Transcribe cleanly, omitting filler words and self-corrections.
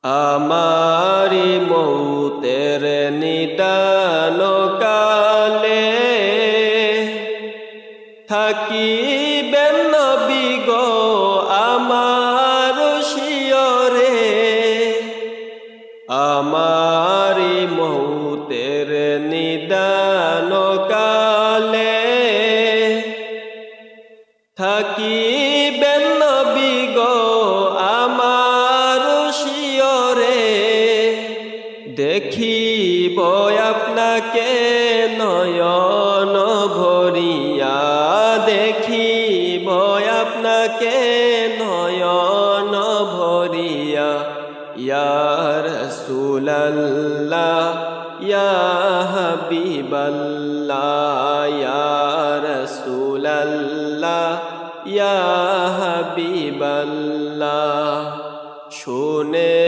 আমারি মৌতের নিদান কালে থাকিবেন নবী গো আমার শিয়রে। আমারি মৌতের নিদান কালে থাকিবেন নবী গো আমার শিয়রে। দেখিব আপনাকে নয়ন ভরিয়া, দেখিব আপনাকে নয়ন ভরিয়া। ইয়া রাসূলাল্লাহ ইয়া হাবিবাল্লাহ, ইয়া রাসূলাল্লাহ ইয়া হাবিবাল্লাহ।